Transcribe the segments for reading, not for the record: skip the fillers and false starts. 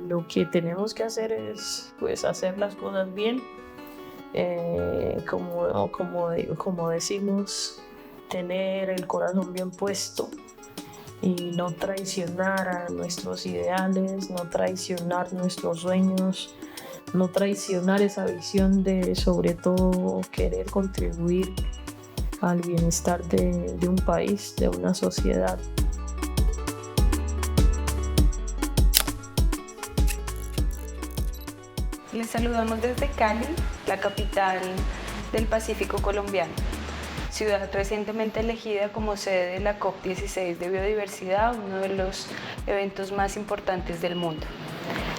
lo que tenemos que hacer es pues hacer las cosas bien, como decimos, tener el corazón bien puesto y no traicionar a nuestros ideales, no traicionar nuestros sueños, no traicionar esa visión de sobre todo querer contribuir al bienestar de un país, de una sociedad. Les saludamos desde Cali, la capital del Pacífico colombiano, ciudad recientemente elegida como sede de la COP16 de biodiversidad, uno de los eventos más importantes del mundo.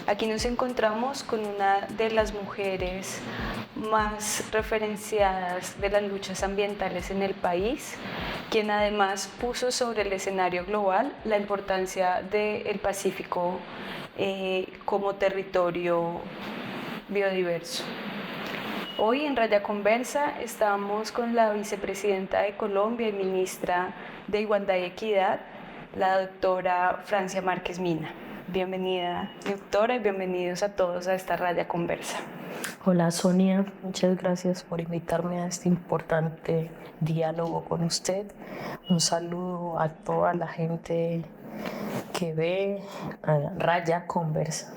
Aquí nos encontramos con una de las mujeres más referenciadas de las luchas ambientales en el país, quien además puso sobre el escenario global la importancia del Pacífico como territorio biodiverso. Hoy en Raya Conversa estamos con la vicepresidenta de Colombia y ministra de Igualdad y Equidad, la doctora Francia Márquez Mina. Bienvenida, doctora, y bienvenidos a todos a esta Raya Conversa. Hola Sonia, muchas gracias por invitarme a este importante diálogo con usted. Un saludo a toda la gente que ve Raya Conversa.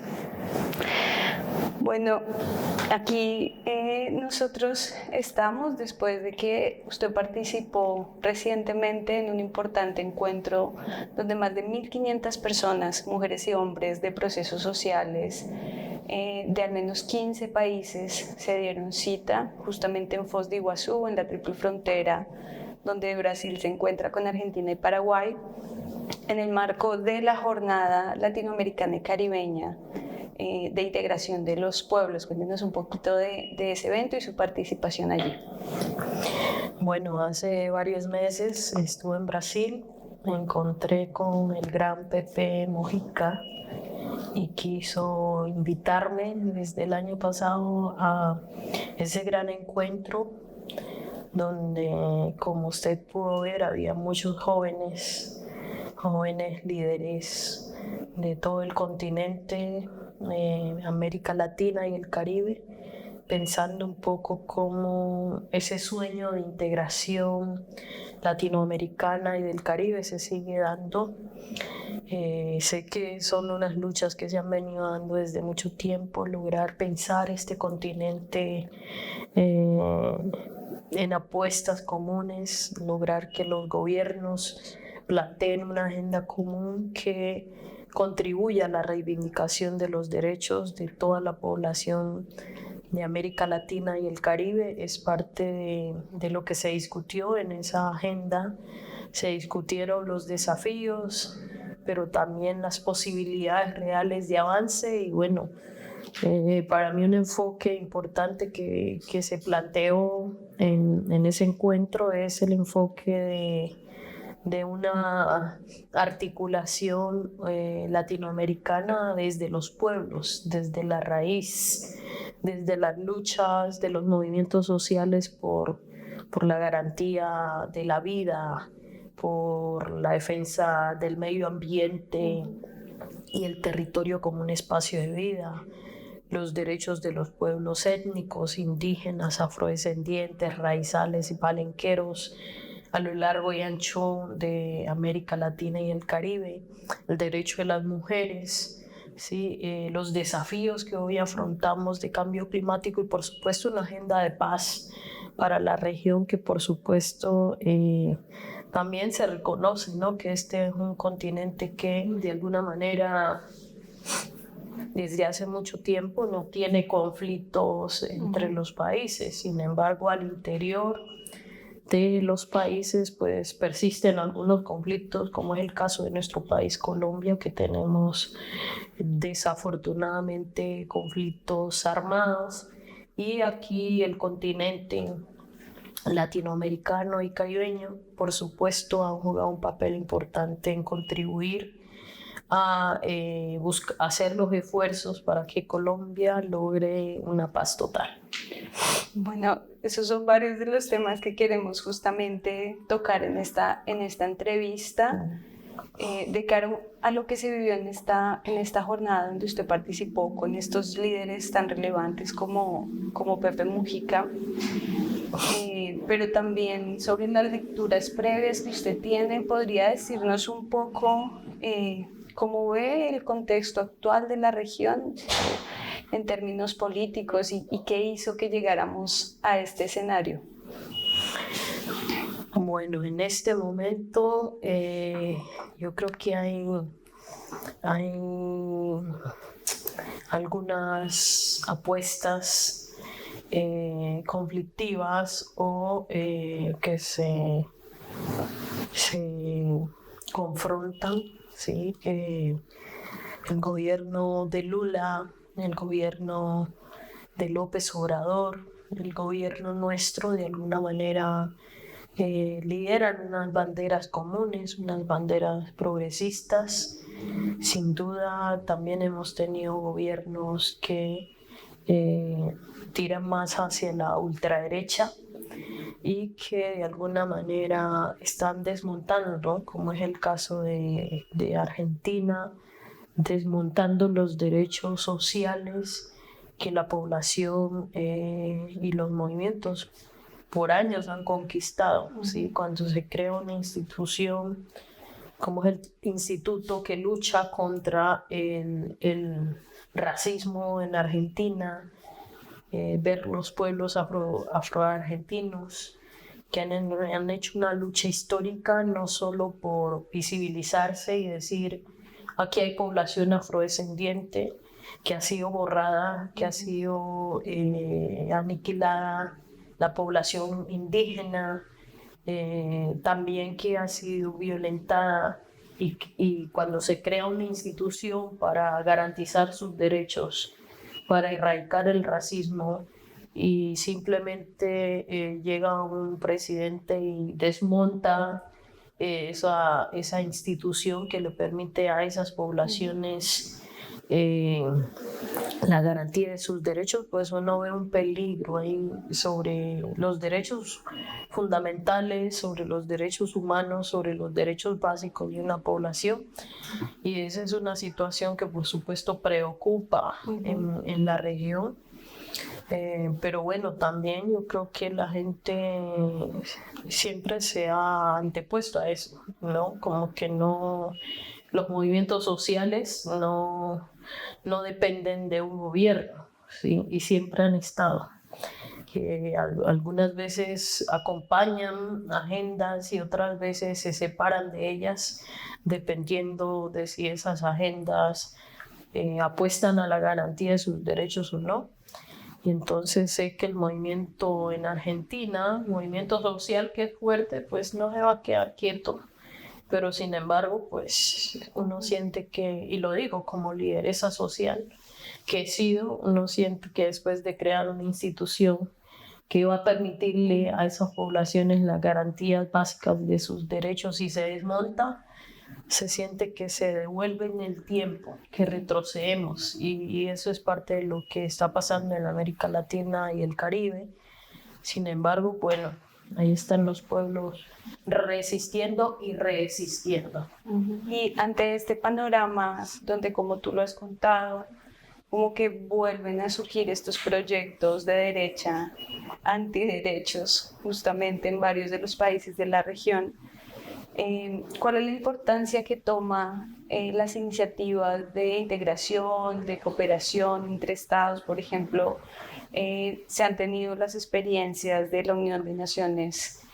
Bueno, aquí nosotros estamos después de que usted participó recientemente en un importante encuentro donde más de 1.500 personas, mujeres y hombres de procesos sociales de al menos 15 países se dieron cita justamente en Foz de Iguazú, en la triple frontera, donde Brasil se encuentra con Argentina y Paraguay, en el marco de la Jornada Latinoamericana y Caribeña de integración de los pueblos. Cuéntenos un poquito de ese evento y su participación allí. Bueno, hace varios meses estuve en Brasil, me encontré con el gran Pepe Mujica y quiso invitarme desde el año pasado a ese gran encuentro donde, como usted pudo ver, había muchos jóvenes líderes de todo el continente, América Latina y el Caribe, pensando un poco cómo ese sueño de integración latinoamericana y del Caribe se sigue dando. Sé que son unas luchas que se han venido dando desde mucho tiempo, lograr pensar este continente en apuestas comunes, lograr que los gobiernos planteen una agenda común que contribuya a la reivindicación de los derechos de toda la población de América Latina y el Caribe. Es parte de lo que se discutió en esa agenda. Se discutieron los desafíos, pero también las posibilidades reales de avance y bueno, para mí un enfoque importante que se planteó en ese encuentro es el enfoque de una articulación latinoamericana desde los pueblos, desde la raíz, desde las luchas de los movimientos sociales por la garantía de la vida, por la defensa del medio ambiente y el territorio como un espacio de vida, los derechos de los pueblos étnicos, indígenas, afrodescendientes, raizales y palenqueros a lo largo y ancho de América Latina y el Caribe, el derecho de las mujeres, ¿sí? Los desafíos que hoy afrontamos de cambio climático y por supuesto una agenda de paz para la región que por supuesto también se reconoce, ¿no? Que este es un continente que de alguna manera desde hace mucho tiempo no tiene conflictos entre los países. Sin embargo, al interior de los países pues persisten algunos conflictos, como es el caso de nuestro país Colombia, que tenemos desafortunadamente conflictos armados, y aquí el continente latinoamericano y caribeño por supuesto han jugado un papel importante en contribuir a hacer los esfuerzos para que Colombia logre una paz total. Bueno, esos son varios de los temas que queremos justamente tocar en esta entrevista. de cara a lo que se vivió en esta jornada donde usted participó con estos líderes tan relevantes como Pepe Mujica, pero también sobre las lecturas previas que usted tiene, ¿podría decirnos un poco cómo ve el contexto actual de la región en términos políticos y qué hizo que llegáramos a este escenario? Bueno, en este momento yo creo que hay algunas apuestas conflictivas o que se confrontan, ¿sí? El gobierno de Lula, el gobierno de López Obrador, el gobierno nuestro, de alguna manera lideran unas banderas comunes, unas banderas progresistas. Sin duda también hemos tenido gobiernos que tiran más hacia la ultraderecha y que de alguna manera están desmontando, ¿no? Como es el caso de Argentina, desmontando los derechos sociales que la población y los movimientos por años han conquistado, ¿sí? Cuando se crea una institución como es el instituto que lucha contra el racismo en Argentina, ver los pueblos afroargentinos que han hecho una lucha histórica no solo por visibilizarse y decir aquí hay población afrodescendiente que ha sido borrada, que ha sido aniquilada, la población indígena, también que ha sido violentada y cuando se crea una institución para garantizar sus derechos, para erradicar el racismo y simplemente llega un presidente y desmonta esa institución que le permite a esas poblaciones la garantía de sus derechos, pues uno ve un peligro ahí sobre los derechos fundamentales, sobre los derechos humanos, sobre los derechos básicos de una población. Y esa es una situación que por supuesto preocupa en la región. Pero bueno, también yo creo que la gente siempre se ha antepuesto a eso, ¿no? Como que no, los movimientos sociales no dependen de un gobierno, ¿sí? Y siempre han estado. Que algunas veces acompañan agendas y otras veces se separan de ellas, dependiendo de si esas agendas apuestan a la garantía de sus derechos o no. Y entonces sé que el movimiento en Argentina, movimiento social que es fuerte, pues no se va a quedar quieto. Pero sin embargo, pues uno siente que, y lo digo como lideresa social que he sido, uno siente que después de crear una institución que va a permitirle a esas poblaciones las garantías básicas de sus derechos y se desmonta, se siente que se devuelve en el tiempo, que retrocedemos y eso es parte de lo que está pasando en América Latina y el Caribe. Sin embargo, bueno, ahí están los pueblos resistiendo y resistiendo. Y ante este panorama donde, como tú lo has contado, como que vuelven a surgir estos proyectos de derecha, antiderechos, justamente en varios de los países de la región, ¿cuál es la importancia que toma las iniciativas de integración, de cooperación entre estados? Por ejemplo, se han tenido las experiencias de la Unión de Naciones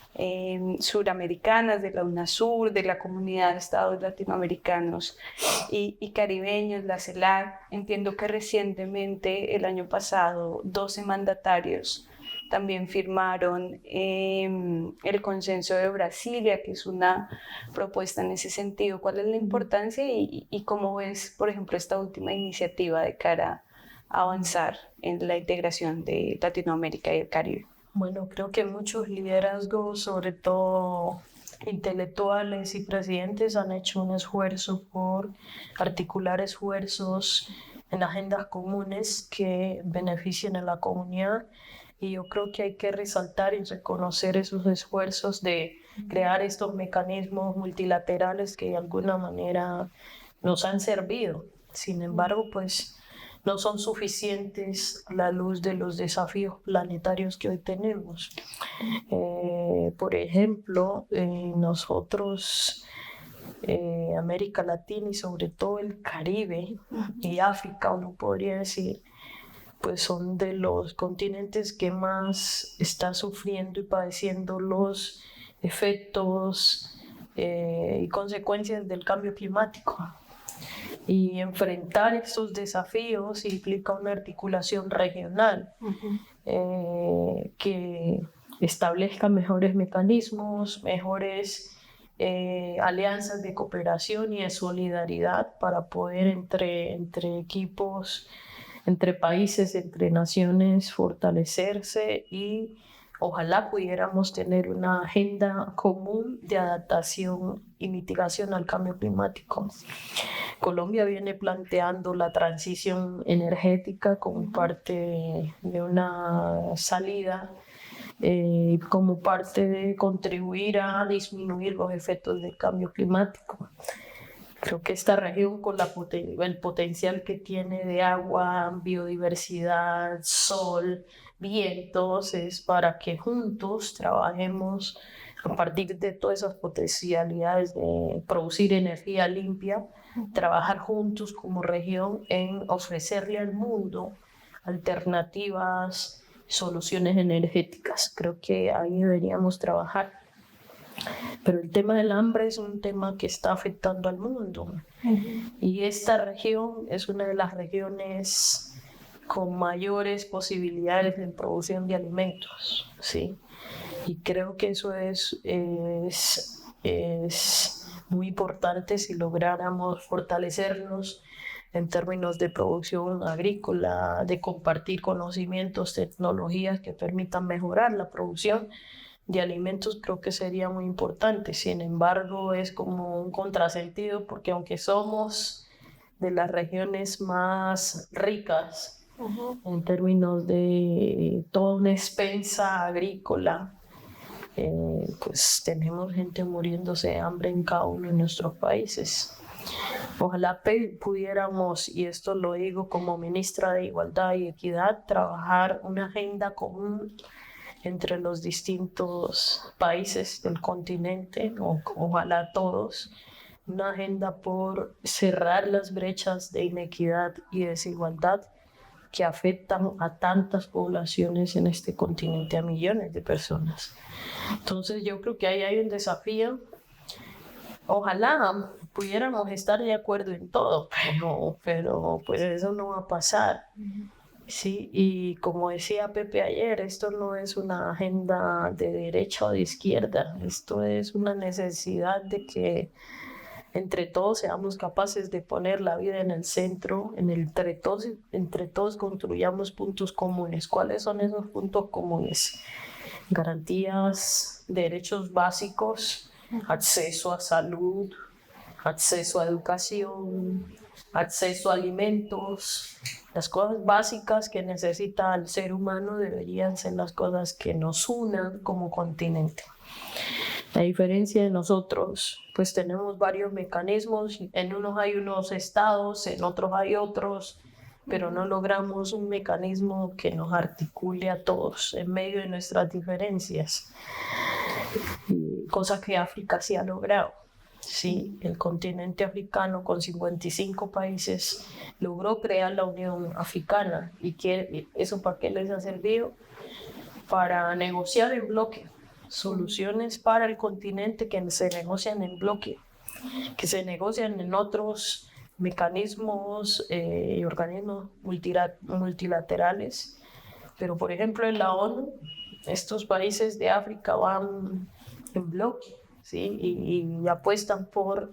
suramericanas, de la UNASUR, de la Comunidad de Estados Latinoamericanos y Caribeños, la CELAC. Entiendo que recientemente, el año pasado, 12 mandatarios también firmaron el Consenso de Brasilia, que es una propuesta en ese sentido. ¿Cuál es la importancia y cómo ves, por ejemplo, esta última iniciativa de cara a avanzar en la integración de Latinoamérica y el Caribe? Bueno, creo que muchos liderazgos, sobre todo intelectuales y presidentes, han hecho un esfuerzo por articular esfuerzos en agendas comunes que beneficien a la comunidad. Y yo creo que hay que resaltar y reconocer esos esfuerzos de crear estos mecanismos multilaterales que de alguna manera nos han servido. Sin embargo, pues no son suficientes a la luz de los desafíos planetarios que hoy tenemos. Por ejemplo, nosotros, América Latina y sobre todo el Caribe y África, uno podría decir, pues son de los continentes que más está sufriendo y padeciendo los efectos y consecuencias del cambio climático. Y enfrentar estos desafíos implica una articulación regional que establezca mejores mecanismos, mejores alianzas de cooperación y de solidaridad para poder entre equipos, entre países, entre naciones, fortalecerse y ojalá pudiéramos tener una agenda común de adaptación y mitigación al cambio climático. Colombia viene planteando la transición energética como parte de una salida, como parte de contribuir a disminuir los efectos del cambio climático. Creo que esta región, con el potencial que tiene de agua, biodiversidad, sol, vientos, es para que juntos trabajemos a partir de todas esas potencialidades de producir energía limpia, trabajar juntos como región en ofrecerle al mundo alternativas, soluciones energéticas. Creo que ahí deberíamos trabajar. Pero el tema del hambre es un tema que está afectando al mundo. Y esta región es una de las regiones con mayores posibilidades de producción de alimentos, ¿sí? Y creo que eso es muy importante si lográramos fortalecernos en términos de producción agrícola, de compartir conocimientos, tecnologías que permitan mejorar la producción de alimentos. Creo que sería muy importante. Sin embargo, es como un contrasentido porque aunque somos de las regiones más ricas en términos de toda una expensa agrícola, pues tenemos gente muriéndose de hambre en cada uno de nuestros países. Ojalá pudiéramos, y esto lo digo como ministra de Igualdad y Equidad, trabajar una agenda común entre los distintos países del continente, ojalá todos, una agenda por cerrar las brechas de inequidad y desigualdad que afectan a tantas poblaciones en este continente, a millones de personas. Entonces yo creo que ahí hay un desafío. Ojalá pudiéramos estar de acuerdo en todo, pero pues eso no va a pasar. Sí, y como decía Pepe ayer, esto no es una agenda de derecha o de izquierda, esto es una necesidad de que entre todos seamos capaces de poner la vida en el centro, entre todos construyamos puntos comunes. ¿Cuáles son esos puntos comunes? Garantías, derechos básicos, acceso a salud, acceso a educación, acceso a alimentos. Las cosas básicas que necesita el ser humano deberían ser las cosas que nos unan como continente. A diferencia de nosotros, pues tenemos varios mecanismos, en unos hay unos estados, en otros hay otros, pero no logramos un mecanismo que nos articule a todos en medio de nuestras diferencias, cosa que África sí ha logrado. Sí, el continente africano con 55 países logró crear la Unión Africana. ¿Y eso para qué les ha servido? Para negociar en bloque soluciones para el continente que se negocian en bloque, que se negocian en otros mecanismos y organismos multilaterales. Pero por ejemplo en la ONU, estos países de África van en bloque, ¿sí? y apuestan por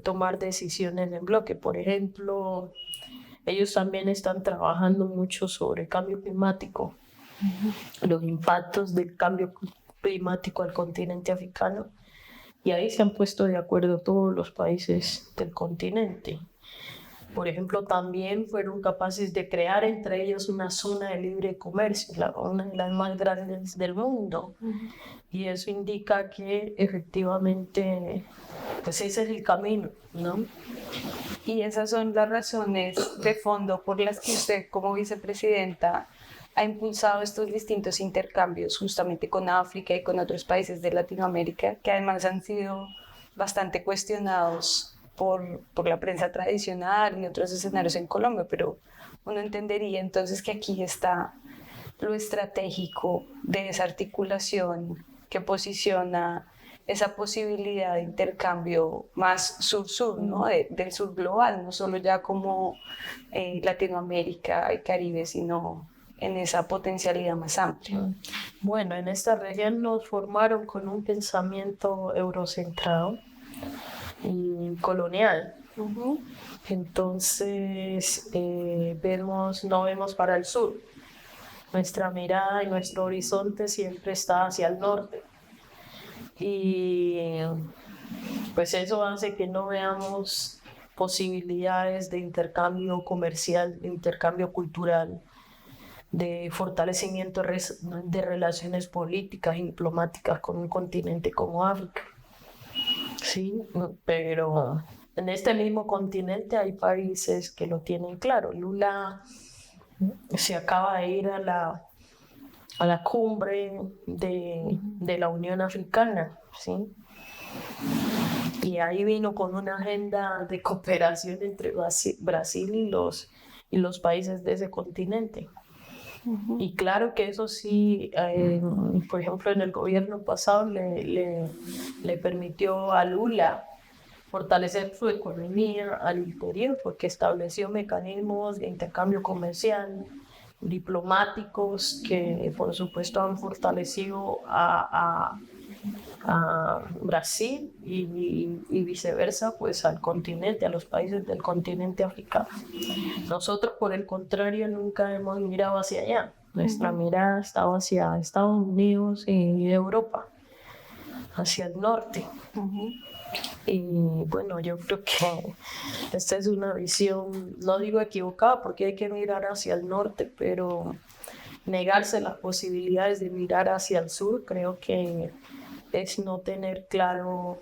tomar decisiones en bloque. Por ejemplo, ellos también están trabajando mucho sobre el cambio climático, los impactos del cambio climático al continente africano, y ahí se han puesto de acuerdo todos los países del continente. Por ejemplo, también fueron capaces de crear entre ellos una zona de libre comercio, una de las más grandes del mundo. Y eso indica que efectivamente, pues ese es el camino, ¿no? Y esas son las razones de fondo por las que usted, como vicepresidenta, ha impulsado estos distintos intercambios justamente con África y con otros países de Latinoamérica, que además han sido bastante cuestionados por la prensa tradicional y otros escenarios en Colombia, pero uno entendería entonces que aquí está lo estratégico de esa articulación que posiciona esa posibilidad de intercambio más sur-sur, ¿no? Del sur global, no solo ya como Latinoamérica y Caribe, sino en esa potencialidad más amplia. Bueno, en esta región nos formaron con un pensamiento eurocentrado y colonial. Entonces, no vemos para el sur. Nuestra mirada y nuestro horizonte siempre está hacia el norte. Y pues eso hace que no veamos posibilidades de intercambio comercial, de intercambio cultural, de fortalecimiento de relaciones políticas y diplomáticas con un continente como África. Sí, pero en este mismo continente hay países que lo tienen claro. Lula se acaba de ir a la cumbre de la Unión Africana, ¿sí? Y ahí vino con una agenda de cooperación entre Brasil y los países de ese continente. Y claro que eso sí, por ejemplo, en el gobierno pasado le permitió a Lula fortalecer su economía al interior, porque estableció mecanismos de intercambio comercial, diplomáticos, que por supuesto han fortalecido a Brasil y viceversa, pues al continente, a los países del continente africano. Nosotros, por el contrario, nunca hemos mirado hacia allá. Nuestra mirada estaba hacia Estados Unidos y Europa, hacia el norte. Y bueno, yo creo que esta es una visión, no digo equivocada, porque hay que mirar hacia el norte, pero negarse las posibilidades de mirar hacia el sur, creo que es no tener claro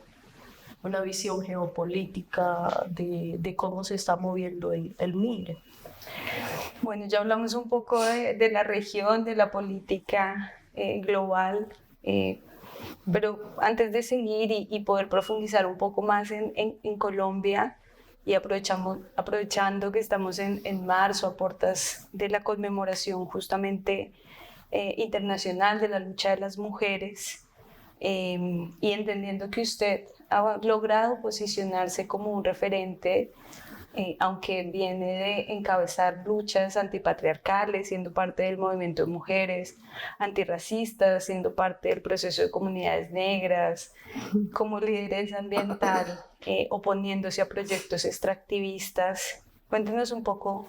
una visión geopolítica de cómo se está moviendo el mundo. Bueno, ya hablamos un poco de la región, de la política global, pero antes de seguir y poder profundizar un poco más en Colombia, y aprovechando que estamos en marzo, a puertas de la conmemoración justamente internacional de la lucha de las mujeres, y entendiendo que usted ha logrado posicionarse como un referente, aunque viene de encabezar luchas antipatriarcales, siendo parte del movimiento de mujeres, antirracistas, siendo parte del proceso de comunidades negras, como lideresa ambiental, oponiéndose a proyectos extractivistas. Cuéntenos un poco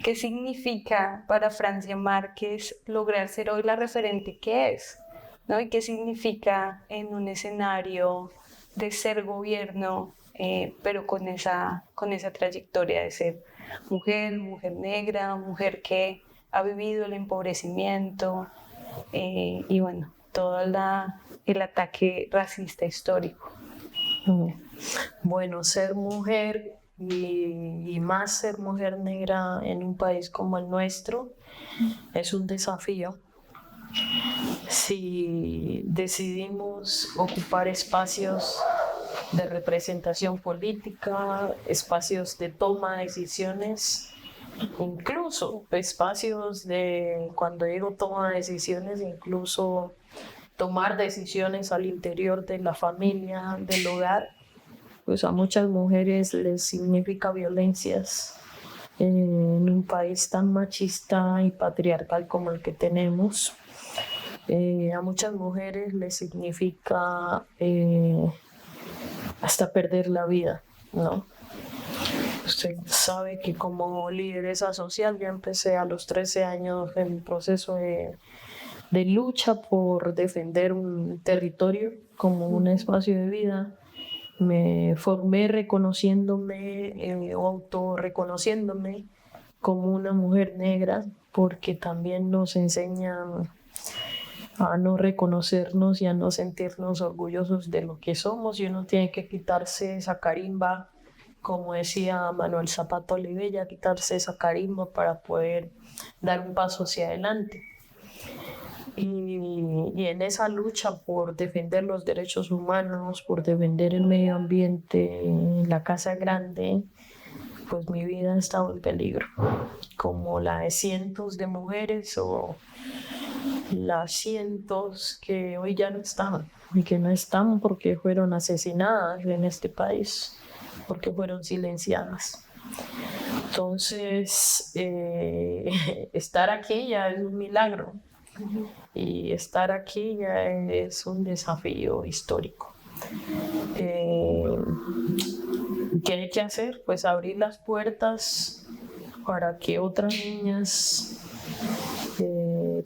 qué significa para Francia Márquez lograr ser hoy la referente que es, ¿no? Y qué significa en un escenario de ser gobierno, pero con esa trayectoria de ser mujer negra, mujer que ha vivido el empobrecimiento y bueno, todo el ataque racista histórico. Bueno, ser mujer y más ser mujer negra en un país como el nuestro es un desafío. Si decidimos ocupar espacios de representación política, espacios de toma de decisiones, incluso espacios de, cuando digo toma de decisiones, incluso tomar decisiones al interior de la familia, del hogar, pues a muchas mujeres les significa violencias en un país tan machista y patriarcal como el que tenemos. A muchas mujeres les significa hasta perder la vida, ¿no? Usted sabe que como lideresa social yo empecé a los 13 años en el proceso de lucha por defender un territorio como un espacio de vida, Me formé reconociéndome o autorreconociéndome como una mujer negra, porque también nos enseñan a no reconocernos y a no sentirnos orgullosos de lo que somos, y uno tiene que quitarse esa carimba, como decía Manuel Zapata Olivella, quitarse esa carimba para poder dar un paso hacia adelante. Y en esa lucha por defender los derechos humanos, por defender el medio ambiente, la casa grande, pues mi vida ha estado en peligro, como la de cientos de mujeres o las cientos que hoy ya no están, y que no están porque fueron asesinadas en este país, porque fueron silenciadas. Entonces, estar aquí ya es un milagro, y estar aquí ya es un desafío histórico. ¿Qué hay que hacer? Pues abrir las puertas para que otras niñas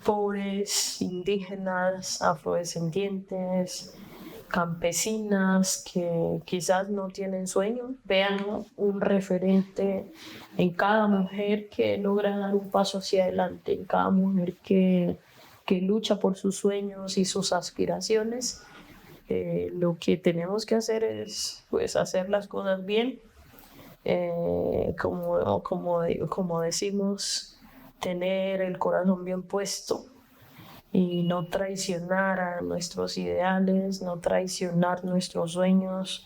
pobres, indígenas, afrodescendientes, campesinas que quizás no tienen sueño, vean un referente en cada mujer que logra dar un paso hacia adelante, en cada mujer que lucha por sus sueños y sus aspiraciones. Lo que tenemos que hacer es pues hacer las cosas bien, como decimos, tener el corazón bien puesto y no traicionar a nuestros ideales, no traicionar nuestros sueños,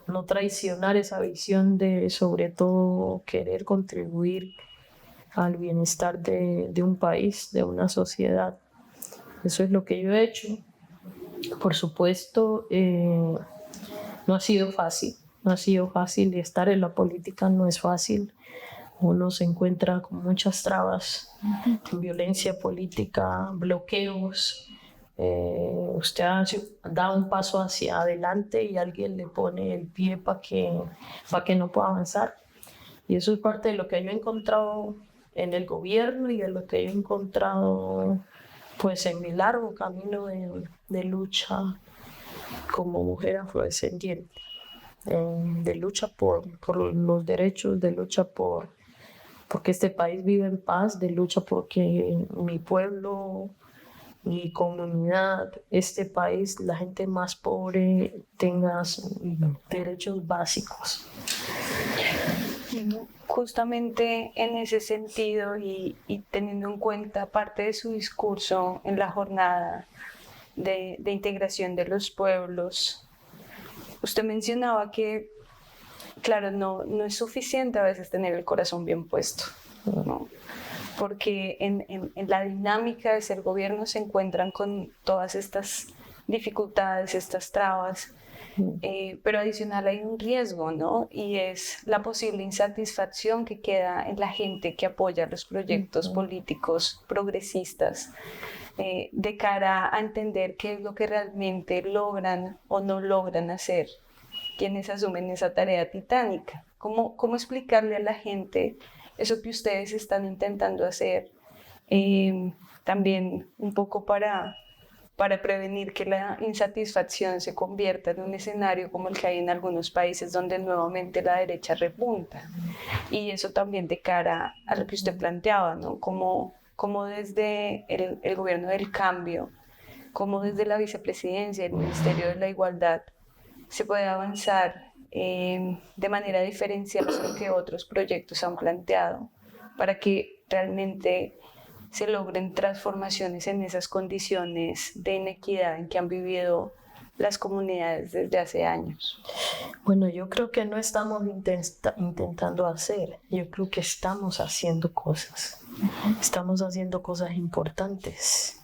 no traicionar esa visión de, sobre todo, querer contribuir al bienestar de un país, de una sociedad. Eso es lo que yo he hecho. Por supuesto, no ha sido fácil, y estar en la política no es fácil. Uno se encuentra con muchas trabas, violencia política, bloqueos. Usted da un paso hacia adelante y alguien le pone el pie para que no pueda avanzar. Y eso es parte de lo que yo he encontrado en el gobierno y de lo que yo he encontrado pues en mi largo camino de lucha como mujer afrodescendiente, de lucha por los derechos, de lucha porque este país vive en paz, de lucha porque mi pueblo, mi comunidad, este país, la gente más pobre tenga derechos básicos. Justamente en ese sentido y teniendo en cuenta parte de su discurso en la jornada de integración de los pueblos, usted mencionaba que, claro, no es suficiente a veces tener el corazón bien puesto, ¿no? Porque en la dinámica de ser gobierno se encuentran con todas estas dificultades, estas trabas, pero adicional hay un riesgo, ¿no? Y es la posible insatisfacción que queda en la gente que apoya los proyectos políticos progresistas, de cara a entender qué es lo que realmente logran o no logran hacer quienes asumen esa tarea titánica. ¿Cómo explicarle a la gente eso que ustedes están intentando hacer? También un poco para prevenir que la insatisfacción se convierta en un escenario como el que hay en algunos países donde nuevamente la derecha repunta. Y eso también de cara a lo que usted planteaba, ¿no? Como desde el gobierno del cambio, como desde la vicepresidencia, el Ministerio de la Igualdad, se puede avanzar de manera diferencial lo que otros proyectos han planteado para que realmente se logren transformaciones en esas condiciones de inequidad en que han vivido las comunidades desde hace años. Bueno, yo creo que no estamos intentando hacer, yo creo que estamos haciendo cosas. Estamos haciendo cosas importantes.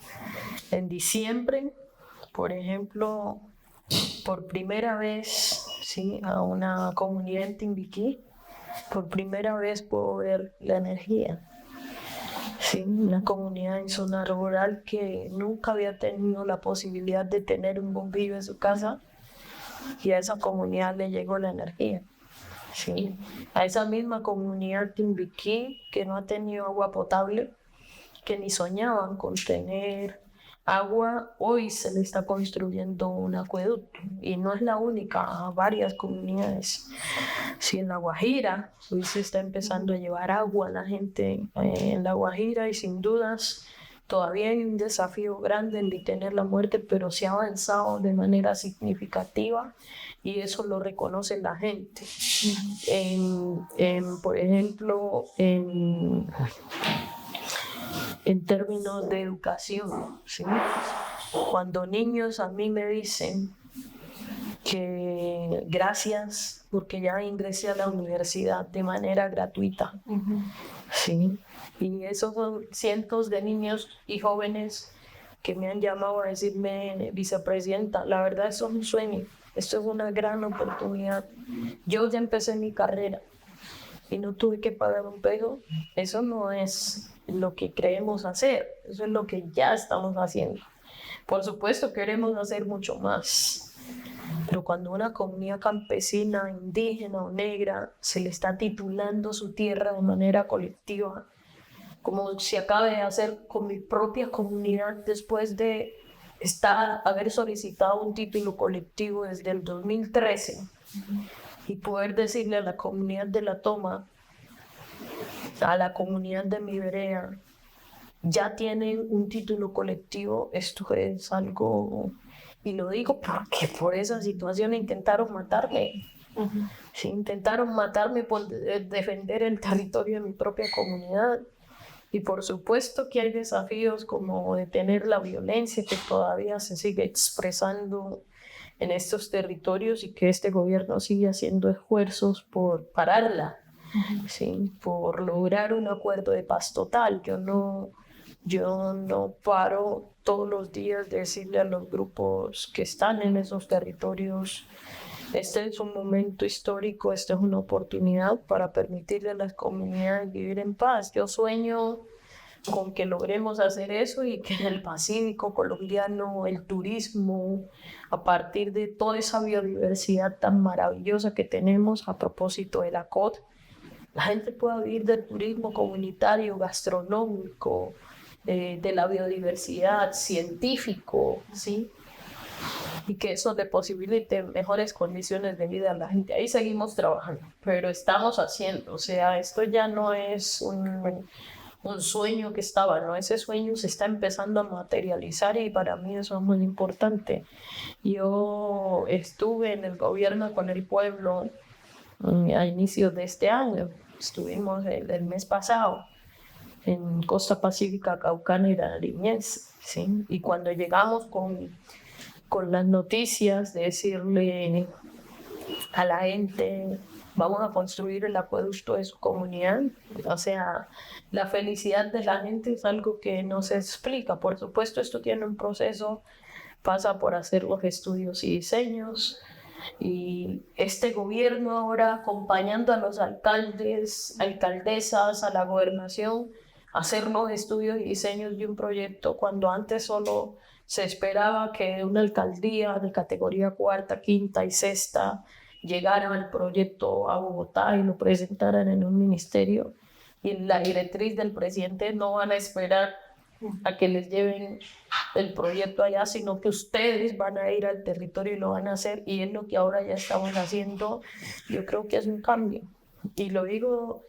En diciembre, por ejemplo, por primera vez, sí, a una comunidad en Timbiquí, por primera vez puedo ver la energía. Sí, una comunidad en zona rural que nunca había tenido la posibilidad de tener un bombillo en su casa, y a esa comunidad le llegó la energía. Sí, a esa misma comunidad Timbiquí que no ha tenido agua potable, que ni soñaban con tener agua, hoy se le está construyendo un acueducto y no es la única, a varias comunidades. Sí, en La Guajira, hoy se está empezando a llevar agua a la gente en La Guajira y sin dudas todavía hay un desafío grande en detener la muerte, pero se ha avanzado de manera significativa y eso lo reconoce la gente. Por ejemplo, en términos de educación, ¿sí? Cuando niños a mí me dicen que gracias porque ya ingresé a la universidad de manera gratuita, ¿sí? Y esos son cientos de niños y jóvenes que me han llamado a decirme, vicepresidenta, la verdad eso es un sueño, esto es una gran oportunidad. Yo ya empecé mi carrera y no tuve que pagar un peso. Eso no es lo que creemos hacer, eso es lo que ya estamos haciendo. Por supuesto queremos hacer mucho más, pero cuando una comunidad campesina, indígena o negra se le está titulando su tierra de manera colectiva, como se acaba de hacer con mi propia comunidad después de haber solicitado un título colectivo desde el 2013 y poder decirle a la comunidad de La Toma, a la comunidad de mi vereda, ya tienen un título colectivo, esto es algo, y lo digo porque por esa situación intentaron matarme. Sí, intentaron matarme por defender el territorio de mi propia comunidad. Y por supuesto que hay desafíos como detener la violencia que todavía se sigue expresando en estos territorios y que este gobierno sigue haciendo esfuerzos por pararla, ¿sí? Por lograr un acuerdo de paz total. Yo no paro todos los días de decirle a los grupos que están en esos territorios, este es un momento histórico, esta es una oportunidad para permitirle a las comunidades vivir en paz. Yo sueño con que logremos hacer eso y que en el Pacífico colombiano el turismo, a partir de toda esa biodiversidad tan maravillosa que tenemos a propósito de la COT, la gente pueda vivir del turismo comunitario, gastronómico, de la biodiversidad, científico, ¿sí? Y que eso le posibilite mejores condiciones de vida a la gente. Ahí seguimos trabajando, pero estamos haciendo, o sea, esto ya no es un sueño que estaba, ¿no? Ese sueño se está empezando a materializar y para mí eso es muy importante. Yo estuve en el gobierno con el pueblo a inicios de este año, estuvimos el mes pasado en Costa Pacífica, Caucana y Nariñense, ¿sí? Y cuando llegamos con las noticias de decirle a la gente, vamos a construir el acueducto de su comunidad, o sea, la felicidad de la gente es algo que no se explica. Por supuesto, esto tiene un proceso, pasa por hacer los estudios y diseños, y este gobierno ahora acompañando a los alcaldes, alcaldesas, a la gobernación, a hacer los estudios y diseños de un proyecto, cuando antes solo se esperaba que una alcaldía de categoría cuarta, quinta y sexta llegara al proyecto a Bogotá y lo presentaran en un ministerio. Y la directriz del presidente no van a esperar a que les lleven el proyecto allá, sino que ustedes van a ir al territorio y lo van a hacer, y es lo que ahora ya estamos haciendo. Yo creo que es un cambio, y lo digo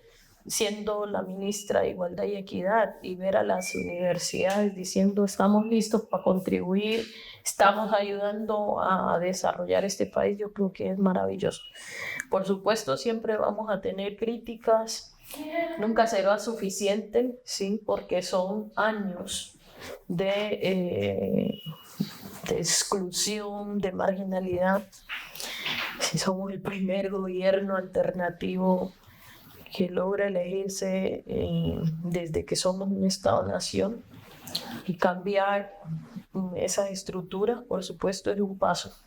siendo la ministra de Igualdad y Equidad, y ver a las universidades diciendo estamos listos para contribuir, estamos ayudando a desarrollar este país, yo creo que es maravilloso. Por supuesto, siempre vamos a tener críticas, nunca será suficiente, ¿sí? Porque son años de exclusión, de marginalidad. Si somos el primer gobierno alternativo que logra elegirse desde que somos un Estado-nación, y cambiar esa estructura, por supuesto, es un paso.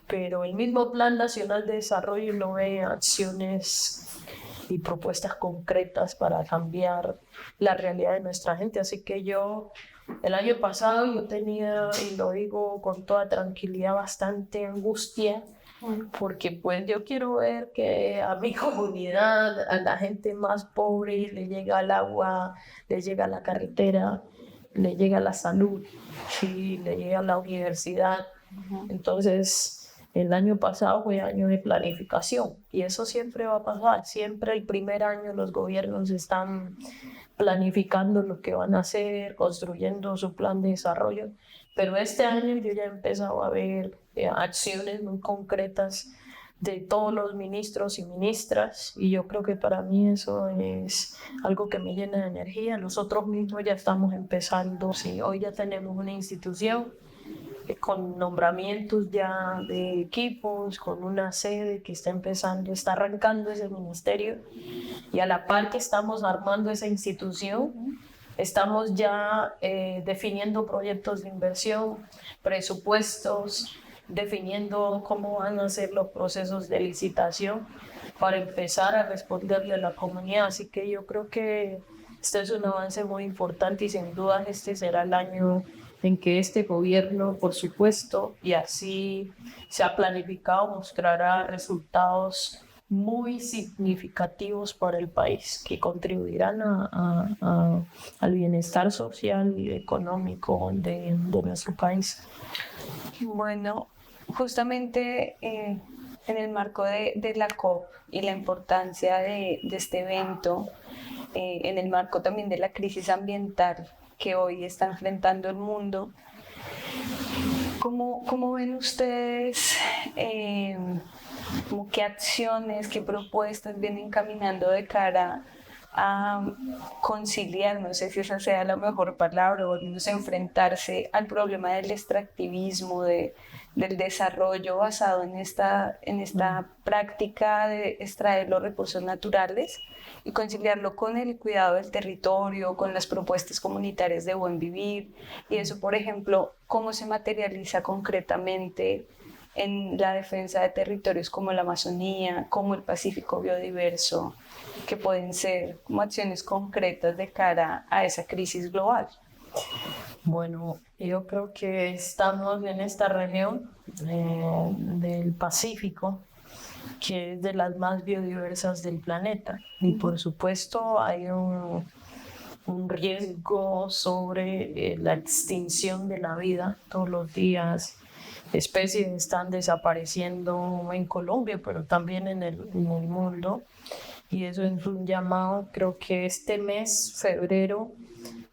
Pero el mismo Plan Nacional de Desarrollo no ve acciones y propuestas concretas para cambiar la realidad de nuestra gente. Así que el año pasado yo tenía, y lo digo con toda tranquilidad, bastante angustia, porque pues yo quiero ver que a mi comunidad, a la gente más pobre, le llega el agua, le llega la carretera, le llega la salud, sí, le llega la universidad. Entonces, el año pasado fue año de planificación y eso siempre va a pasar. Siempre el primer año los gobiernos están planificando lo que van a hacer, construyendo su plan de desarrollo. Pero este año yo ya he empezado a ver acciones muy concretas de todos los ministros y ministras y yo creo que para mí eso es algo que me llena de energía. Nosotros mismos ya estamos empezando, sí, hoy ya tenemos una institución con nombramientos ya de equipos, con una sede que está empezando, está arrancando ese ministerio y a la par que estamos armando esa institución, estamos ya definiendo proyectos de inversión, presupuestos, definiendo cómo van a ser los procesos de licitación para empezar a responderle a la comunidad. Así que yo creo que este es un avance muy importante y sin duda este será el año en que este gobierno, por supuesto, y así se ha planificado, mostrará resultados muy significativos para el país que contribuirán al bienestar social y económico de nuestro país. Bueno, justamente en el marco de la COP y la importancia de este evento, en el marco también de la crisis ambiental que hoy está enfrentando el mundo, ¿cómo ven ustedes como qué acciones, qué propuestas vienen caminando de cara a conciliar, no sé si esa sea la mejor palabra, o al menos enfrentarse al problema del extractivismo, del desarrollo basado en esta práctica de extraer los recursos naturales y conciliarlo con el cuidado del territorio, con las propuestas comunitarias de buen vivir? Y eso, por ejemplo, ¿cómo se materializa concretamente en la defensa de territorios como la Amazonía, como el Pacífico biodiverso, que pueden ser como acciones concretas de cara a esa crisis global? Bueno, yo creo que estamos en esta región del Pacífico, que es de las más biodiversas del planeta. Y por supuesto hay un riesgo sobre la extinción de la vida. Todos los días especies están desapareciendo en Colombia, pero también en el mundo. Y eso es un llamado. Creo que este mes, febrero,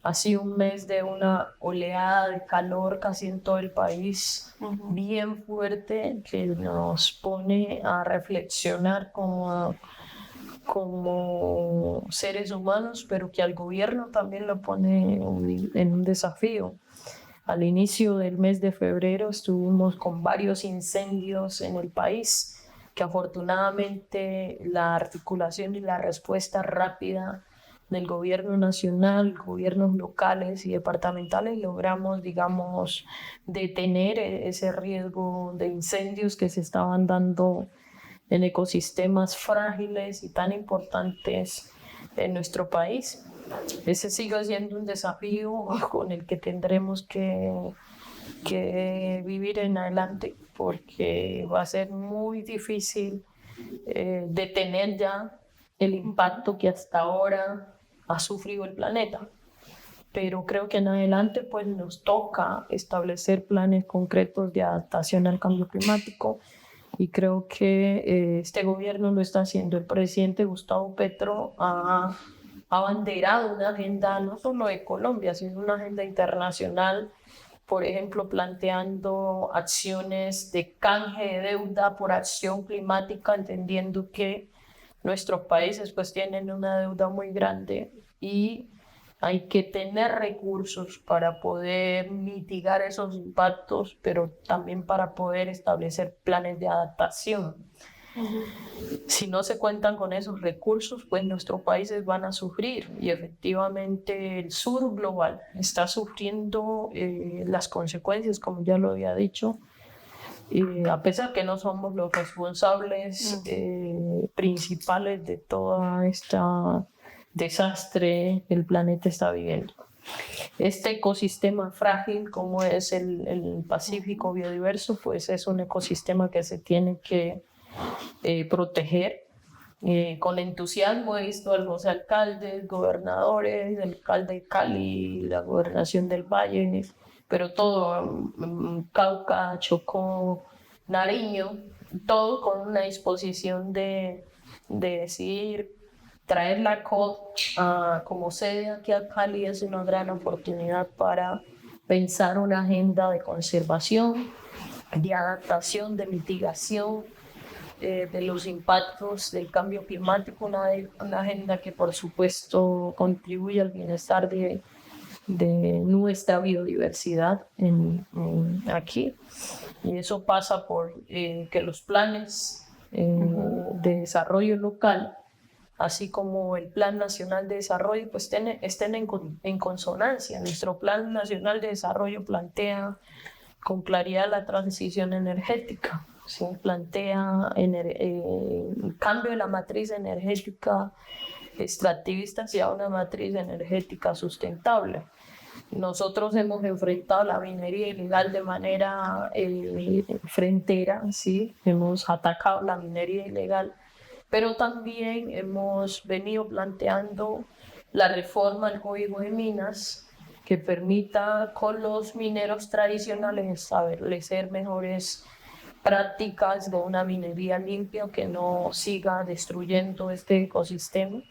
ha sido un mes de una oleada de calor casi en todo el país, bien fuerte, que nos pone a reflexionar como seres humanos, pero que al gobierno también lo pone en un desafío. Al inicio del mes de febrero estuvimos con varios incendios en el país, que afortunadamente la articulación y la respuesta rápida del gobierno nacional, gobiernos locales y departamentales logramos, digamos, detener ese riesgo de incendios que se estaban dando en ecosistemas frágiles y tan importantes en nuestro país. Ese sigue siendo un desafío con el que tendremos que vivir en adelante, porque va a ser muy difícil detener ya el impacto que hasta ahora ha sufrido el planeta. Pero creo que en adelante pues nos toca establecer planes concretos de adaptación al cambio climático y creo que este gobierno lo está haciendo. El presidente Gustavo Petro ha abanderado una agenda no solo de Colombia, sino una agenda internacional, por ejemplo, planteando acciones de canje de deuda por acción climática, entendiendo que nuestros países pues tienen una deuda muy grande y hay que tener recursos para poder mitigar esos impactos, pero también para poder establecer planes de adaptación. Si no se cuentan con esos recursos, pues nuestros países van a sufrir y efectivamente el sur global está sufriendo las consecuencias, como ya lo había dicho, a pesar que no somos los responsables principales de toda esta desastre que el planeta está viviendo. Este ecosistema frágil como es el Pacífico biodiverso, pues es un ecosistema que se tiene que proteger Con entusiasmo he visto a los alcaldes, gobernadores, el alcalde de Cali, la gobernación del Valle, pero todo, Cauca, Chocó, Nariño, todo con una disposición de decidir traer la COP como sede aquí a Cali es una gran oportunidad para pensar una agenda de conservación, de adaptación, de mitigación de los impactos del cambio climático, una agenda que por supuesto contribuye al bienestar de nuestra biodiversidad aquí. Y eso pasa por que los planes de desarrollo local, así como el Plan Nacional de Desarrollo, pues estén en consonancia. Nuestro Plan Nacional de Desarrollo plantea con claridad la transición energética, ¿sí? Plantea el cambio de la matriz energética extractivista hacia una matriz energética sustentable. Nosotros hemos enfrentado la minería ilegal de manera frentera, ¿sí? Hemos atacado la minería ilegal, pero también hemos venido planteando la reforma al Código de Minas que permita con los mineros tradicionales establecer mejores prácticas de una minería limpia que no siga destruyendo este ecosistema.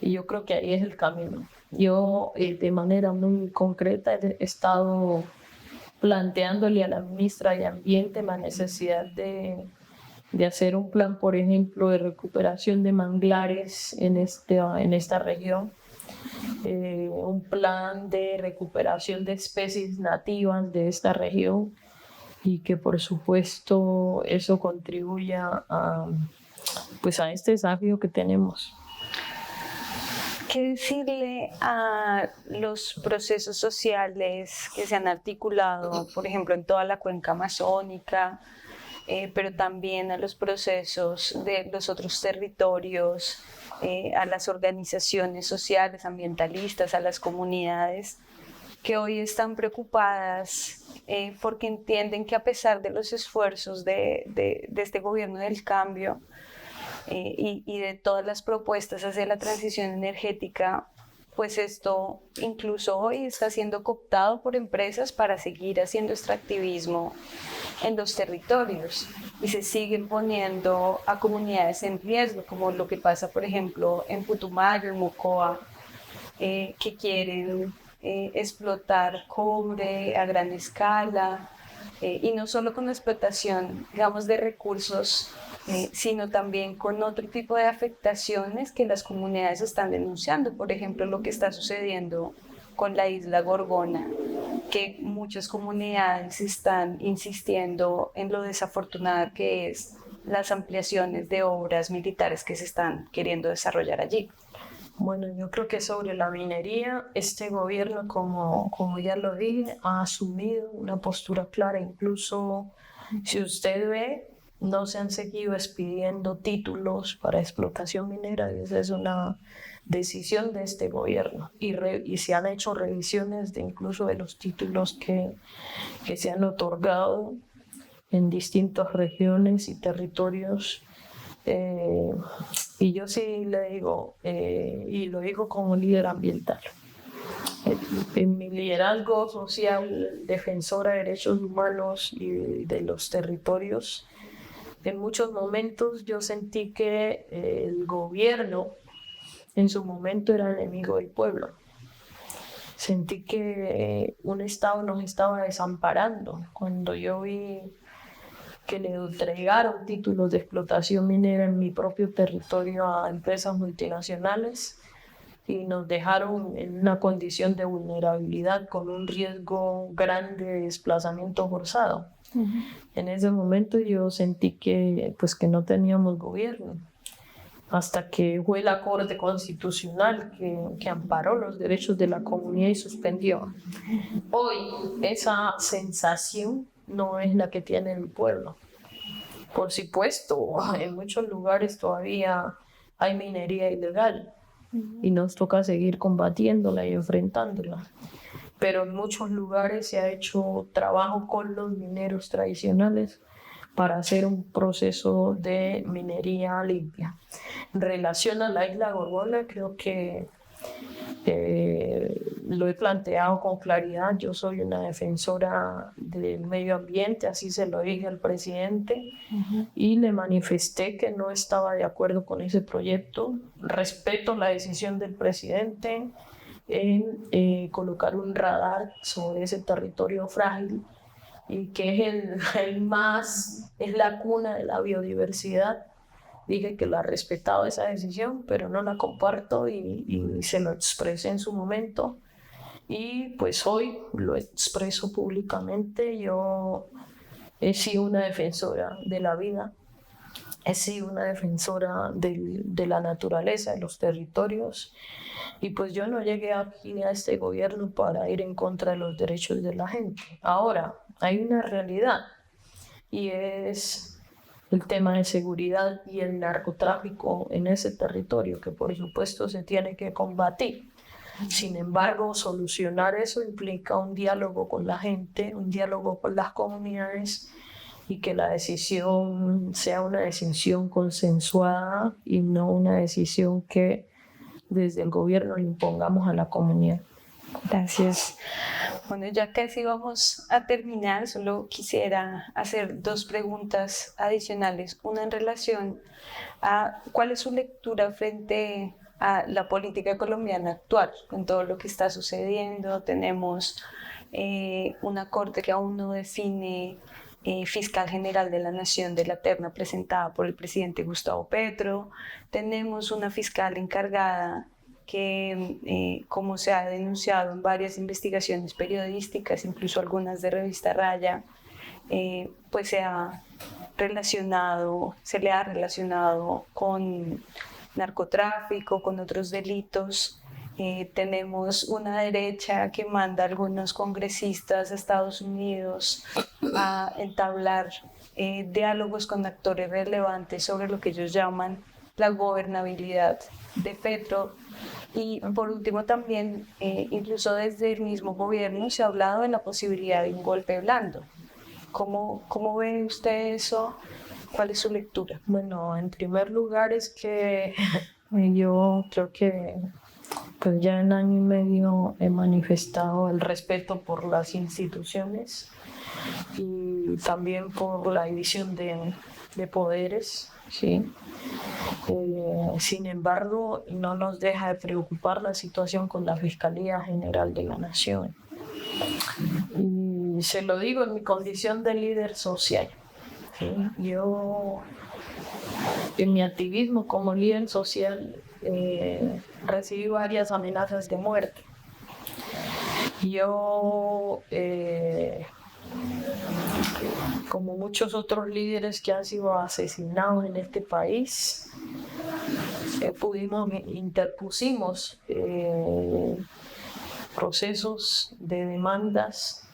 Y yo creo que ahí es el camino. Yo de manera muy concreta he estado planteándole a la ministra de Ambiente la necesidad de hacer un plan, por ejemplo, de recuperación de manglares en esta región, un plan de recuperación de especies nativas de esta región y que por supuesto eso contribuya pues a este desafío que tenemos. ¿Qué decirle a los procesos sociales que se han articulado, por ejemplo, en toda la cuenca amazónica, pero también a los procesos de los otros territorios, a las organizaciones sociales, ambientalistas, a las comunidades que hoy están preocupadas porque entienden que a pesar de los esfuerzos de este gobierno del cambio y de todas las propuestas hacia la transición energética, pues esto incluso hoy está siendo cooptado por empresas para seguir haciendo extractivismo en los territorios y se siguen poniendo a comunidades en riesgo, como lo que pasa, por ejemplo, en Putumayo, en Mocoa, que quieren explotar cobre a gran escala, y no solo con la explotación, digamos, de recursos, sino también con otro tipo de afectaciones que las comunidades están denunciando. Por ejemplo, lo que está sucediendo con la isla Gorgona, que muchas comunidades están insistiendo en lo desafortunada que es las ampliaciones de obras militares que se están queriendo desarrollar allí. Bueno, yo creo que sobre la minería, este gobierno, como ya lo dije, ha asumido una postura clara. Incluso, si usted ve, no se han seguido expidiendo títulos para explotación minera. Esa es una decisión de este gobierno. Y se han hecho revisiones incluso de los títulos que se han otorgado en distintas regiones y territorios. Y yo sí le digo, y lo digo como líder ambiental, en mi liderazgo social, defensora de derechos humanos y de los territorios, en muchos momentos yo sentí que el gobierno en su momento era enemigo del pueblo. Sentí que un Estado nos estaba desamparando. Cuando yo vi que le entregaron títulos de explotación minera en mi propio territorio a empresas multinacionales y nos dejaron en una condición de vulnerabilidad con un riesgo grande de desplazamiento forzado. En ese momento yo sentí que no teníamos gobierno, hasta que fue la Corte Constitucional que amparó los derechos de la comunidad y suspendió. Hoy esa sensación no es la que tiene el pueblo. Por supuesto, en muchos lugares todavía hay minería ilegal y nos toca seguir combatiéndola y enfrentándola. Pero en muchos lugares se ha hecho trabajo con los mineros tradicionales para hacer un proceso de minería limpia. En relación a la isla Gorgona, creo que lo he planteado con claridad. Yo soy una defensora del medio ambiente, así se lo dije al presidente, y le manifesté que no estaba de acuerdo con ese proyecto. Respeto la decisión del presidente en colocar un radar sobre ese territorio frágil y que es la cuna de la biodiversidad. Dije que la respetaba esa decisión, pero no la comparto y se lo expresé en su momento. Y pues hoy lo expreso públicamente. Yo he sido una defensora de la vida, he sido una defensora de la naturaleza, de los territorios. Y pues yo no llegué aquí a este gobierno para ir en contra de los derechos de la gente. Ahora, hay una realidad y es el tema de seguridad y el narcotráfico en ese territorio, que por supuesto se tiene que combatir. Sin embargo, solucionar eso implica un diálogo con la gente, un diálogo con las comunidades y que la decisión sea una decisión consensuada y no una decisión que desde el gobierno le impongamos a la comunidad. Gracias. Bueno, ya casi vamos a terminar, solo quisiera hacer 2 preguntas adicionales. Una en relación a cuál es su lectura frente a la política colombiana actual, con todo lo que está sucediendo. Tenemos una corte que aún no define fiscal general de la Nación de la terna presentada por el presidente Gustavo Petro. Tenemos una fiscal encargada que, como se ha denunciado en varias investigaciones periodísticas, incluso algunas de revista Raya, pues se le ha relacionado con narcotráfico, con otros delitos. Tenemos una derecha que manda a algunos congresistas a Estados Unidos a entablar diálogos con actores relevantes sobre lo que ellos llaman la gobernabilidad de Petro. Y por último también, incluso desde el mismo gobierno se ha hablado de la posibilidad de un golpe blando. ¿Cómo ve usted eso? ¿Cuál es su lectura? Bueno, en primer lugar es que yo creo que pues ya en año y medio he manifestado el respeto por las instituciones y también por la división de poderes, ¿sí? Sin embargo, no nos deja de preocupar la situación con la Fiscalía General de la Nación. Y se lo digo en mi condición de líder social, ¿sí? Yo, en mi activismo como líder social, recibí varias amenazas de muerte. Yo, como muchos otros líderes que han sido asesinados en este país, interpusimos procesos de demandas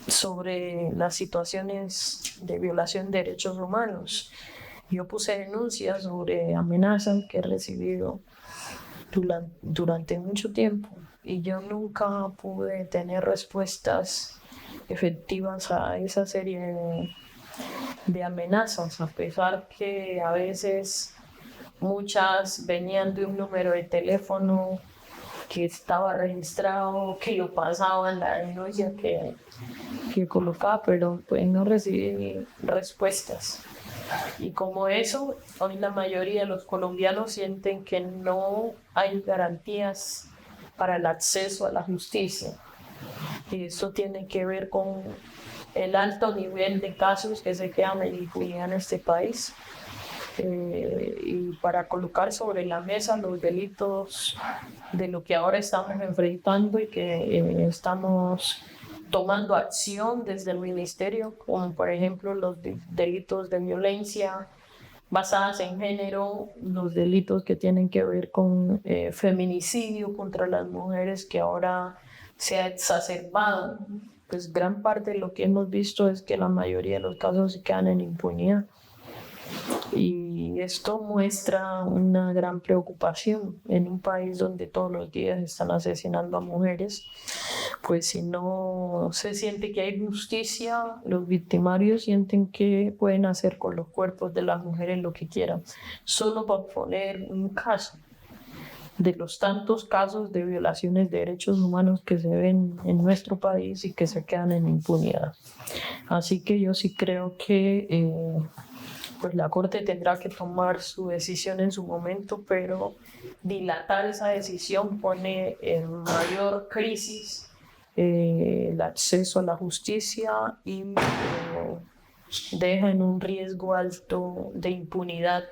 sobre las situaciones de violación de derechos humanos. Yo puse denuncias sobre amenazas que he recibido durante mucho tiempo y yo nunca pude tener respuestas efectivas a esa serie de amenazas, a pesar que a veces muchas venían de un número de teléfono que estaba registrado, que lo pasaba en la denuncia que colocaba, pero pues no recibí respuestas. Y como eso, hoy la mayoría de los colombianos sienten que no hay garantías para el acceso a la justicia. Y eso tiene que ver con el alto nivel de casos que se quedan en impunidad en este país. Y para colocar sobre la mesa los delitos de lo que ahora estamos enfrentando y que estamos tomando acción desde el ministerio, como por ejemplo los delitos de violencia basadas en género, los delitos que tienen que ver con feminicidio contra las mujeres, que ahora se ha exacerbado. Pues gran parte de lo que hemos visto es que la mayoría de los casos se quedan en impunidad. Y esto muestra una gran preocupación en un país donde todos los días están asesinando a mujeres. pues si no se siente que hay justicia, los victimarios sienten que pueden hacer con los cuerpos de las mujeres lo que quieran. Solo para poner un caso de los tantos casos de violaciones de derechos humanos que se ven en nuestro país y que se quedan en impunidad. Así que yo sí creo que pues la Corte tendrá que tomar su decisión en su momento, pero dilatar esa decisión pone en mayor crisis el acceso a la justicia y deja en un riesgo alto de impunidad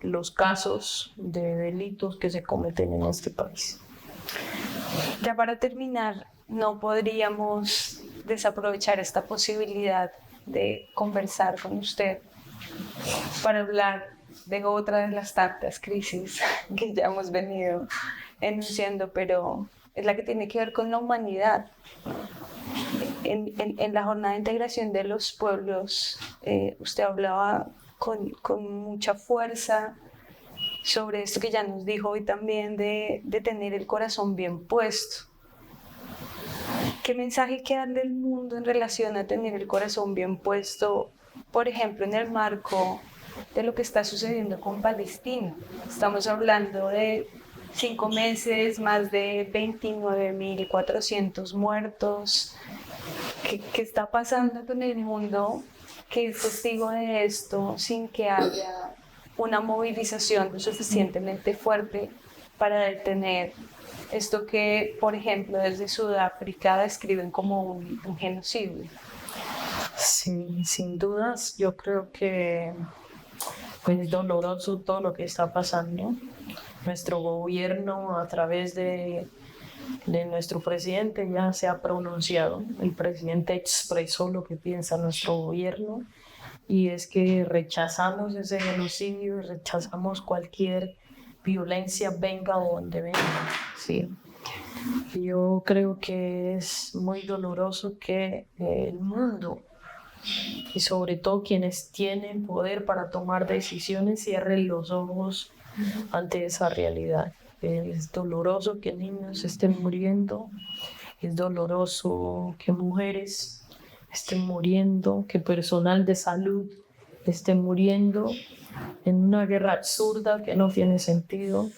los casos de delitos que se cometen en este país. Ya para terminar, no podríamos desaprovechar esta posibilidad de conversar con usted para hablar de otra de las tantas crisis que ya hemos venido enunciando, pero es la que tiene que ver con la humanidad. En la jornada de integración de los pueblos, usted hablaba con mucha fuerza sobre esto que ya nos dijo hoy también de tener el corazón bien puesto. ¿Qué mensaje hay que darle al mundo en relación a tener el corazón bien puesto, por ejemplo, en el marco de lo que está sucediendo con Palestina? Estamos hablando de 5 meses, más de 29.400 muertos. ¿Qué está pasando con el mundo que es testigo de esto sin que haya una movilización lo suficientemente fuerte para detener esto que, por ejemplo, desde Sudáfrica describen como un genocidio? Sí, sin dudas, yo creo que pues, es doloroso todo lo que está pasando. Nuestro gobierno, a través de nuestro presidente, ya se ha pronunciado. El presidente expresó lo que piensa nuestro gobierno, y es que rechazamos ese genocidio, rechazamos cualquier violencia, venga o donde venga. Sí. Yo creo que es muy doloroso que el mundo, y sobre todo quienes tienen poder para tomar decisiones, cierren los ojos ante esa realidad. Es doloroso que niños estén muriendo, es doloroso que mujeres estén muriendo, que personal de salud esté muriendo en una guerra absurda que no tiene sentido.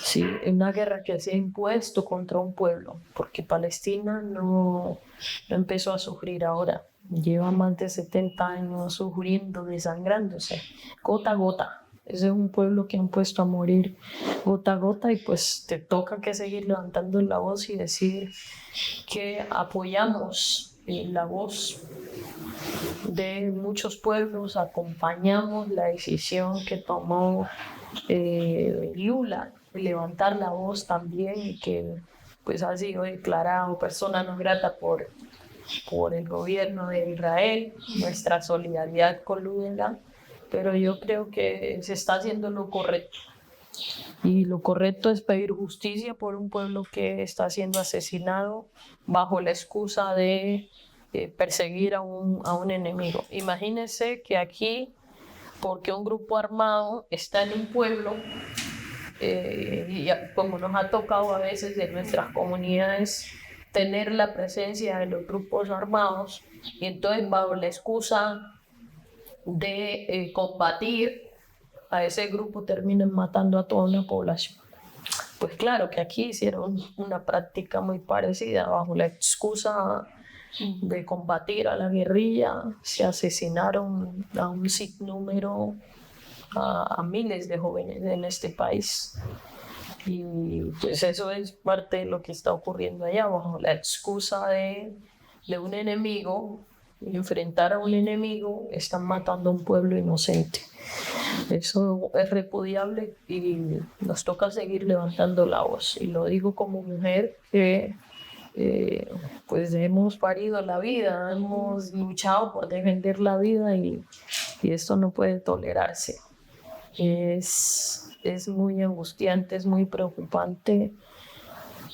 Sí, una guerra que se ha impuesto contra un pueblo, porque Palestina no empezó a sufrir ahora, lleva más de 70 años sufriendo, desangrándose, gota a gota. Ese es un pueblo que han puesto a morir gota a gota, y pues te toca que seguir levantando la voz y decir que apoyamos la voz de muchos pueblos, acompañamos la decisión que tomó Lula de levantar la voz también, y que pues ha sido declarado persona no grata por el gobierno de Israel. Nuestra solidaridad con Lula, pero yo creo que se está haciendo lo correcto, y lo correcto es pedir justicia por un pueblo que está siendo asesinado bajo la excusa de perseguir a un enemigo. Imagínense que aquí, porque un grupo armado está en un pueblo, y como nos ha tocado a veces en nuestras comunidades tener la presencia de los grupos armados, y entonces bajo la excusa de combatir a ese grupo terminan matando a toda una población. Pues claro que aquí hicieron una práctica muy parecida, bajo la excusa de combatir a la guerrilla, se asesinaron a un sinnúmero, a miles de jóvenes en este país. Y pues eso es parte de lo que está ocurriendo allá, bajo la excusa de un enemigo, enfrentar a un enemigo, están matando a un pueblo inocente. Eso es repudiable y nos toca seguir levantando la voz. Y lo digo como mujer que pues hemos parido la vida, hemos luchado por defender la vida, y esto no puede tolerarse. Es muy angustiante, es muy preocupante,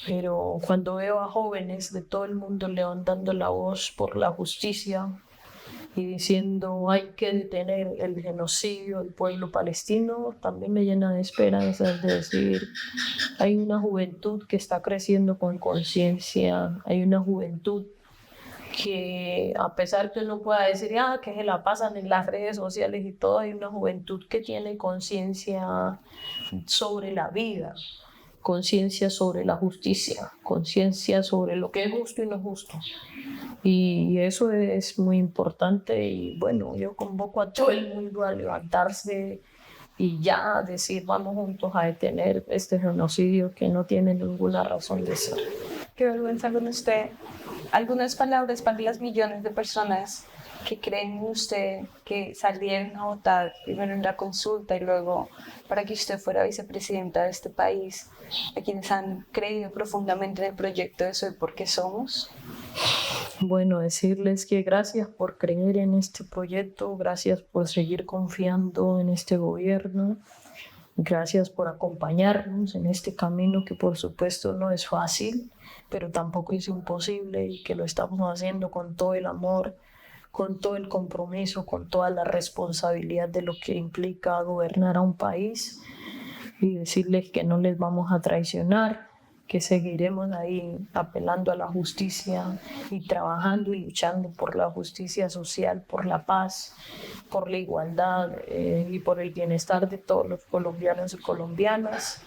pero cuando veo a jóvenes de todo el mundo levantando la voz por la justicia, y diciendo hay que detener el genocidio del pueblo palestino, también me llena de esperanzas de decir hay una juventud que está creciendo con conciencia, hay una juventud que a pesar que uno pueda decir que se la pasan en las redes sociales y todo, hay una juventud que tiene conciencia sobre la vida, conciencia sobre la justicia, conciencia sobre lo que es justo y no justo. Y eso es muy importante y bueno, yo convoco a todo el mundo a levantarse y ya decir vamos juntos a detener este genocidio que no tiene ninguna razón de ser. Qué vergüenza con usted. Algunas palabras para las millones de personas que creen en usted, que salieron a votar primero en la consulta y luego para que usted fuera vicepresidenta de este país, a quienes han creído profundamente en el proyecto de Soy Porque Somos. Bueno, decirles que gracias por creer en este proyecto, gracias por seguir confiando en este gobierno, gracias por acompañarnos en este camino que por supuesto no es fácil, pero tampoco es imposible y que lo estamos haciendo con todo el amor, con todo el compromiso, con toda la responsabilidad de lo que implica gobernar a un país y decirles que no les vamos a traicionar, que seguiremos ahí apelando a la justicia y trabajando y luchando por la justicia social, por la paz, por la igualdad y por el bienestar de todos los colombianos y colombianas.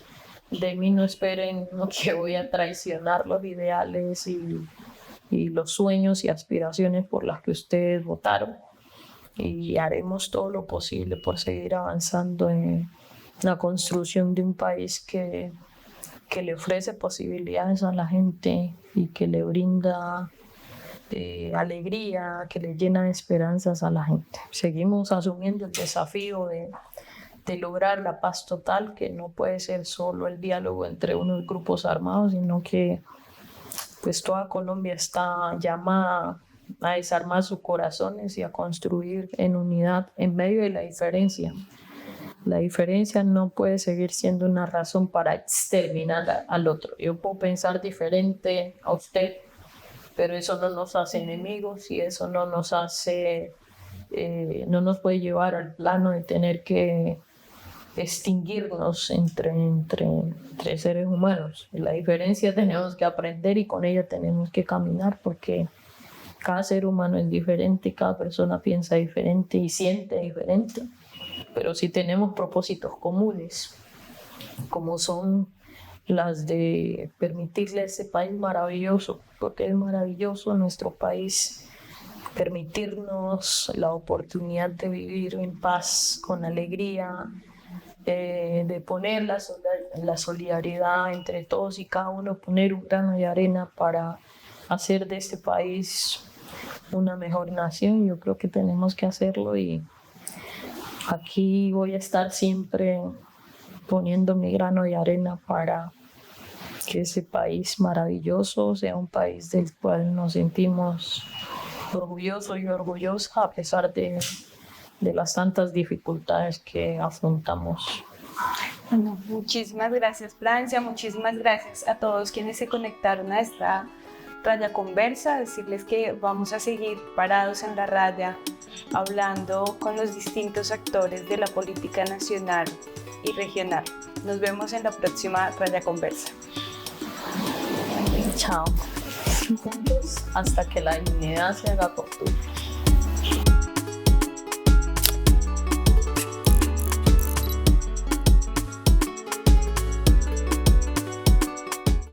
De mí no esperen que voy a traicionar los ideales y los sueños y aspiraciones por las que ustedes votaron. Y haremos todo lo posible por seguir avanzando en la construcción de un país que le ofrece posibilidades a la gente y que le brinda alegría, que le llena de esperanzas a la gente. Seguimos asumiendo el desafío de lograr la paz total, que no puede ser solo el diálogo entre unos grupos armados, sino que pues toda Colombia está llamada a desarmar sus corazones y a construir en unidad en medio de la diferencia. La diferencia no puede seguir siendo una razón para exterminar al otro. Yo puedo pensar diferente a usted, pero eso no nos hace enemigos y eso no nos hace, no nos puede llevar al plano de tener que extinguirnos entre seres humanos. La diferencia tenemos que aprender y con ella tenemos que caminar porque cada ser humano es diferente, cada persona piensa diferente y siente diferente. Pero sí tenemos propósitos comunes, como son las de permitirle a ese país maravilloso, porque es maravilloso nuestro país, permitirnos la oportunidad de vivir en paz, con alegría, de poner la solidaridad entre todos y cada uno, poner un grano de arena para hacer de este país una mejor nación. Yo creo que tenemos que hacerlo y aquí voy a estar siempre poniendo mi grano de arena para que ese país maravilloso sea un país del cual nos sentimos orgullosos y orgullosas a pesar de las tantas dificultades que afrontamos. Bueno, muchísimas gracias, Francia, muchísimas gracias a todos quienes se conectaron a esta Raya Conversa. Decirles que vamos a seguir parados en la raya, hablando con los distintos actores de la política nacional y regional. Nos vemos en la próxima Raya Conversa. Chao. Hasta que la dignidad se haga costumbre.